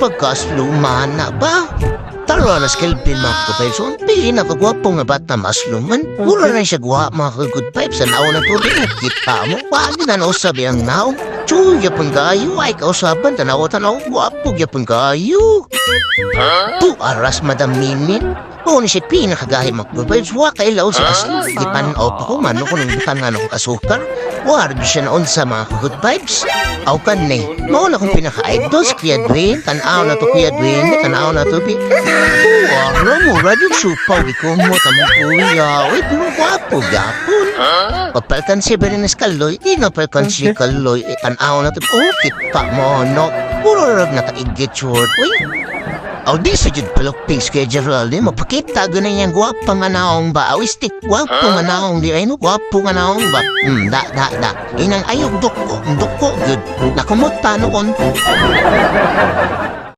pagkasluman na ba? Tara na skilpin mga ka-vibes. So, pinakagwapo nga bata masluman. Wala na siya gwa mga ka-good vibes. Sa naon na tuloy at kita mo. Wag na nausabi ang naon. Chuy, yapang kayo. Ay, kausaban. Tanaw, gwapo, yapang kayo. Tu, aras madam minit. Oo ni siya pinakagahi mga ka-good vibes. Wa kailaw siya kasi. Ipan o pa ko man. Kung nang bukan nga ng asukar. War siya naon sa mga ka-good vibes. Aw kan ne. Mauna kong pinaka-idol si Kuya Dwayne. Tanaw na to Kuya Dwayne. Tanaw na to. Wala mo, radyo supaw. Ikaw mo, tamang kuya. Uy, pero gwapo, gapon. Papalkan siya ba rin na skaloy? Inapalkan siya kaloy. Tanaw na to. Oh, kita mo, no? Puro rag naka-igit short. Uy, aw di sa jud palokping kay Geraldine. Mapakita ganun yung gwapo nga naong ba? Aw, stick, gwapo nga naong di. Ay, no, gwapo nga naong ba? Da. Inang ayog doko, good. Nakumot pa noon.